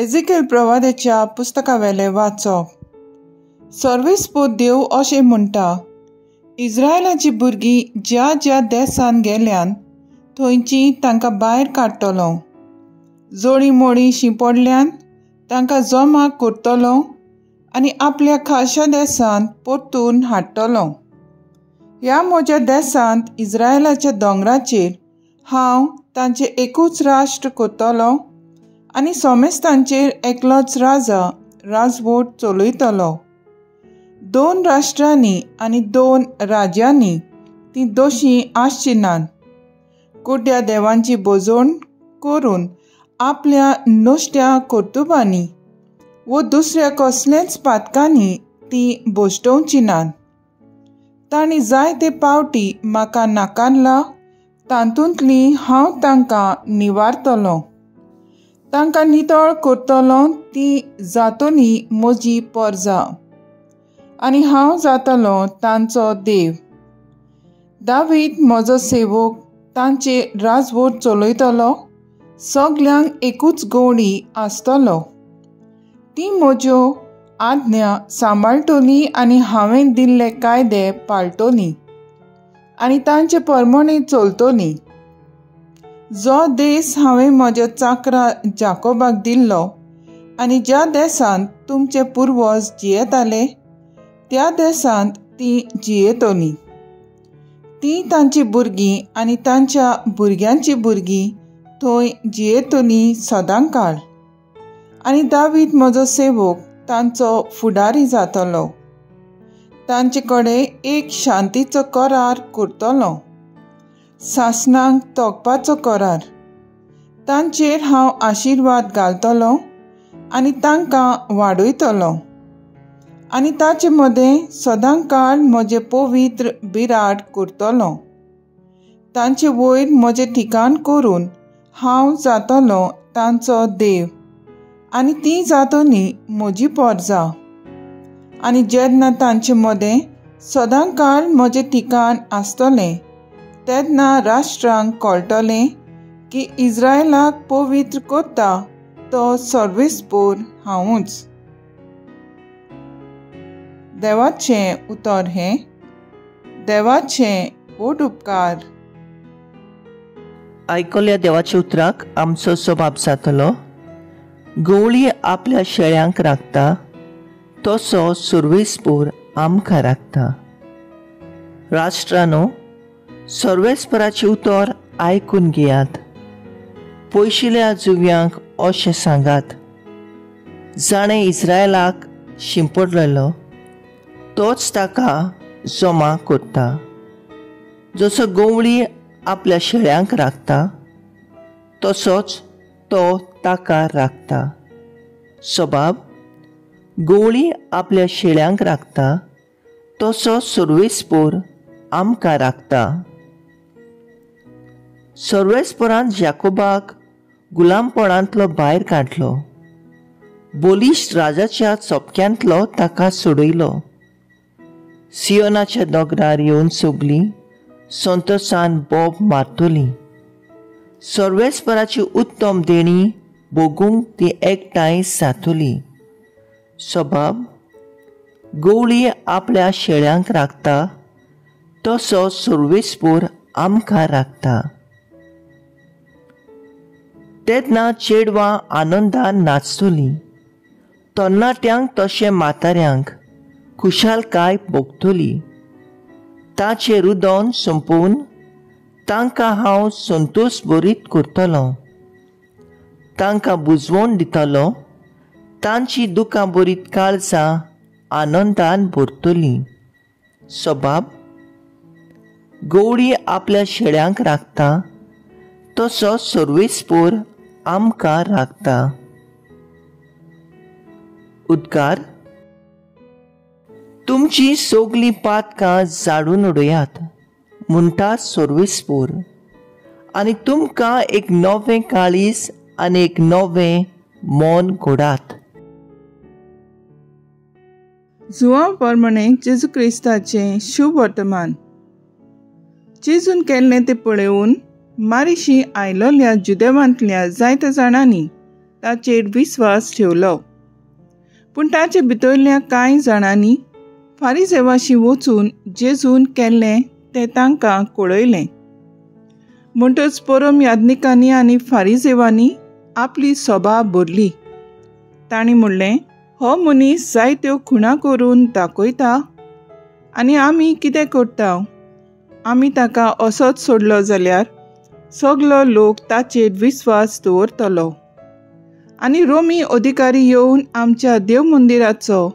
एझेकिएल प्रवाद्याच्या पुस्तकावेले वाचप. सर्वेस्पो देव अशें म्हणटा, इस्रायलाची भुरगीं ज्या ज्या देशांत गेल्यान थंयची तांकां भायर काडटलो. जोडी मोडी शिंपडल्यान तांकां जमा करतलो आनी आपल्या खाशा देशांत परतून हाडटलो. ह्या म्हज्या देशांत इस्रायलाच्या दोंगराचेर हांव तांचें एकूच राष्ट्र करतलो आनी सोमेस्तांचेर एकलोच राजा राजवट चलयतलो. 2 राष्ट्रांनी आनी 2 राज्यांनी ती दोशी आसची नात. कुड्या देवांची बोजवण करून आपल्या नश्ट्या कर्तुबांनी व दुसऱ्या कसलेच पातकांनी ती बोश्टोवची नात. तांणी जायते पावटी म्हाका नाकारला, तातूंतली हांव तांकां निवारतलो. तांकां नितळ करतलो ती जातली म्हजी परजा आनी हांव जातलो तांचो देव. दावीद म्हजो सेवक तांचेर राजवट चलयतलो. सगल्यांक एकूच गवडी आसतलो. ती म्हज्यो आज्ञा सांबाळटली आनी हांवें दिल्ले कायदे पाळटली आनी तांचे प्रमाणे चलतली. जो देश हांवें म्हज्या चाकरा जाकोबाक दिल्लो आनी ज्या देशांत तुमचे पुर्वज जियेताले त्या देशांत ती जियेतली. ती तांची भुरगीं आनी तांच्या भुरग्यांची भुरगीं थंय जियेतली सदांकाळ. आनी दावीद म्हजो सेवक तांचो फुडारी जातलो. तांचे कडेन एक शांतीचो करार करतलो, सासणांक तोखपाचो करार. तांचेर हांव आशिर्वाद घालतलो आनी तांकां वाडयतलो आनी ताचे मदें सदांकाळ म्हजें पवित्र बिराड करतलो. तांचे वयर म्हजें ठिकाण करून हांव जातलो तांचो देव आनी ती जातली म्हजी परजा. आनी जेन्ना तांचे मदें सदांकाळ म्हजें ठिकाण आसतलें तेन्ना राष्ट्रांक कळटलें की इस्रायलाक पवित्र करता तो सर्वेस्पोर हांवूच. देवाचें उतर हें. देवाचें व्हड उपकार. आयकल्या देवाच्या उतराक आमचो सबाब जातलो. गवळी आपल्या शेळ्यांक राखता तसो सर्वेस्पोर आमकां राखता. राष्ट्रांनो, सर्वेस्पराचें उतर आयकून घेयात. पयशिल्ल्या जुव्यांक अशें सांगात, जाणें इस्रायलाक शिंपडलेलो तोच ताका जमा करता. जसो गवळी आपल्या शेळ्यांक राखता तसोच तो ताका राखता. सबाब, गवळी आपल्या शेळ्यांक राखता तसो सर्वेस्पोर आमकां राखता. सर्वेस्पोरान जाकोबाक गुलामपणांतलो भायर काडलो. बोलिश्ट राजाच्या चोपक्यांतलो ताका सोडयलो. सियोनाच्या दोंगरार येवन सगलीं संतोशान बोब मारतलीं. सर्वेस्पराची उत्तम देणी भोगूंक ती एकठांय जातली. सबाब, गवळी आपल्या शेळ्यांक राखता तसो सर्वेस्पोर आमकां राखता. तेन्ना चेडवां आनंदान नाचतलीं. तरणाट्यांक तशें म्हाताऱ्यांक खुशालकाय भोगतली. ताचें रुदन संपोवन तांकां हांव संतोश भरीत करतलो. तांकां बुजवण दितलो. तांची दुखां भरीत काळजां आनंदान भरतलीं. सबाब, गवळी आपल्या शेळ्यांक राखता तसो सर्वेस्पोर आमकां राखता. उद्गार. तुमची सगलीं पातकां झाडून उडयात म्हणटा सर्वेस्पोर, आनी तुमकां एक नवें काळीज आनी एक नवें मन घोडात. जुवा प्रमाणे जेजू क्रिस्ताचें शुभ वर्तमान. जेजून केल्लें तें पळोवन मारिशी आयलोल्या जुदेवांतल्या जायत्या जाणांनी ताचेर विस्वास ठेवलो. पूण ताचे भितरल्या कांय जाणांनी फारिसेवाशी वचून जेजून केल्लें तें तांकां कळयलें. म्हणटच परम याजकांनी आनी फारिसेवांनी आपली सभा भरली. तांणी म्हणलें, हो मनीस जायत्यो खुणा करून दाखयता आनी आमी कितें करता? आमी ताका असोच सोडलो जाल्यार सगलो लोक ताचेर विस्वास दवरतलो आनी रोमी अधिकारी येवन आमच्या देव मंदिराचो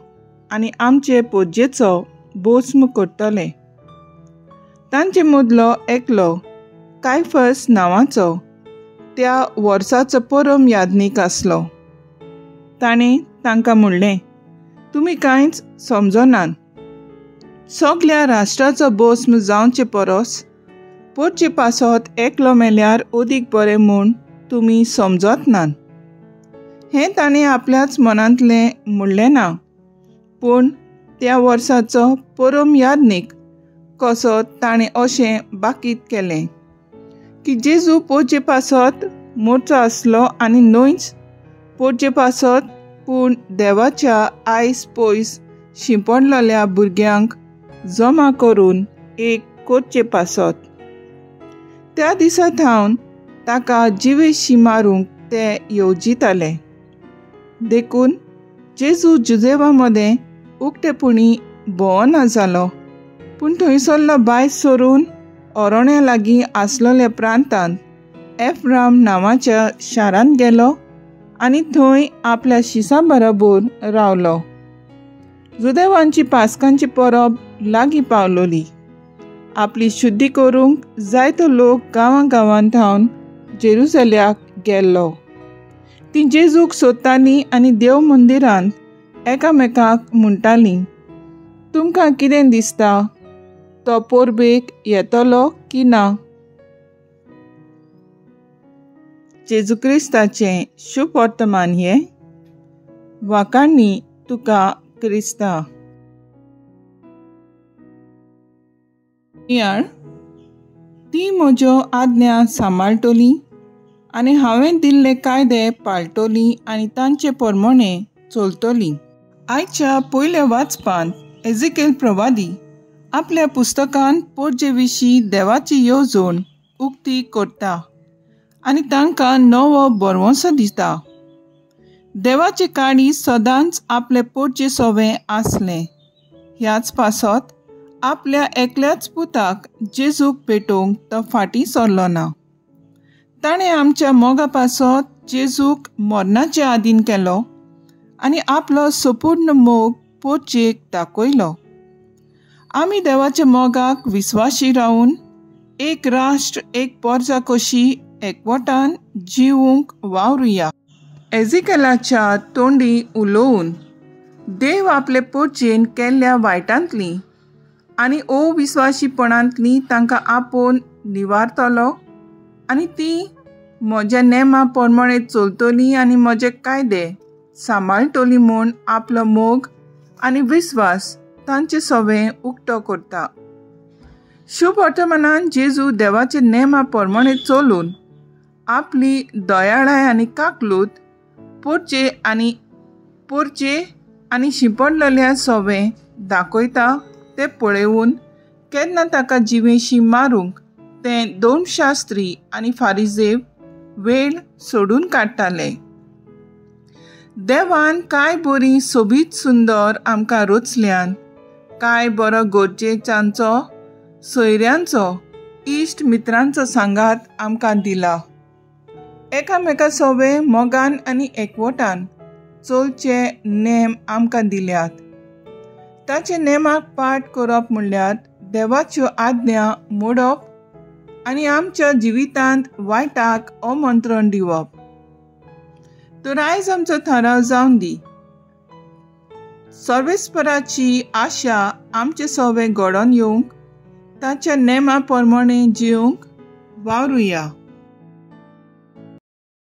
आनी आमचे पोजेचो भस्म करतले. तांचे मदलो एकलो कायफस नांवाचो त्या वर्साचो परम याजक आसलो. ताणें तांकां म्हणलें, तुमी कांयच समजनात. सगल्या राष्ट्राचो भस्म जावचे परस पोरचे पासत एकलो मेल्यार अदीक बरें म्हूण तुमी समजत नात. हें ताणें आपल्याच मनांतलें म्हणलें ना, पूण त्या वर्साचो परम याजक कसो ताणें अशें बाकीत केलें की जेजू पोरचे पासत मरचो आसलो आनी न्हयच पोरचे पासत, पूण देवाच्या आयज पयस शिंपडलेल्या भुरग्यांक जमा करून एक करचे पासत. त्या दिसा थावन ताका जिवेशी मारूंक ते येवजिताले. देखून जेजू जुदेवा मदें उक्तेपणी भोवना जालो, पूण थंयसरलो भायर सरून अरोण्या लागीं आसलेल्या प्रांतांत एफ्राम नांवाच्या शारांत गेलो आनी थंय आपल्या शिसां बरोबर रावलो. जुदेवांची पासकांची परब लागीं पावलोली. आपली शुद्धी करूंक जायतो लोक गांवां थावन जेरुसल्याक गेल्लो. ती जेजूक सोदतालीं आनी देव मंदिरांत एकामेकाक म्हणटालीं, तुमकां कितें दिसता? तो परबेक येतलो की ना? जेजू क्रिस्ताचें शुभ वर्तमान हें. वाखाणणी तुका क्रिस्ता. ती म्हज्यो आज्ञा सांबाळटली आनी हांवें दिल्ले कायदे पाळटली आनी तांचे प्रमाणे चलतली. आयच्या पयल्या वाचपांत एझेकिएल प्रवादी आपल्या पुस्तकांत पोरजे विशीं देवाची येवजण उक्ती करता आनी तांकां नवो भरवंसो दिता. देवाचे काळी सदांच आपले पोरचे सवें आसलें. ह्याच पासत आपल्या एकल्याच पुताक जेजूक भेटोवंक तो फाटीं सरलो ना. ताणें आमच्या मोगा पासत जेजूक मरणाचे आधीन केलो आनी आपलो संपूर्ण मोग पोरचेक दाखयलो. आमी देवाच्या मोगाक विस्वाशी रावन एक राष्ट्र एक पोरजा कशी एकवटान जिवूंक वावरुया. एझेकिएलाच्या तोंडी उलोवन देव आपले पोरचेन केल्ल्या वायटांतली आनी अविस्वाशीपणांतली तांकां आपोवन निवारतलो आनी ती म्हज्या नेमा प्रमाणे चलतली आनी म्हजे कायदे सांबाळटली म्हूण आपलो मोग आनी विस्वास तांचे सवें उक्तो करता. शुभ वर्तमानान जेजू देवाचे नेमा प्रमाणे चलून आपली दयाळाय आनी काकलूत पोरचे आनी शिंपडलेल्या सवें दाखयता तें पळयून केन्ना ताका जिवेशी मारूंक ते दोन शास्त्री आनी फारिसेव वेळ सोडून काडटाले. देवान काय बरी सोबीत सुंदर आमकां रचल्यान, काय बरो गरजेच्यांचो सोयऱ्यांचो इश्ट मित्रांचो सांगात आमकां दिला. एकामेका सवें मोगान आनी एकवटान चलचे नेम आमकां दिल्यात. ताचे नेमाक पाठ करप म्हणल्यार देवाच्यो आज्ञा मोडप आनी आमच्या जिवितांत वायटाक आमंत्रण दिवप. तर आयज आमचो थाराव जावन दी. सर्वेस्पराची आशा आमचे सवें घडोवन येवंक ताच्या नेमा प्रमाणे जिवंक वावरुया.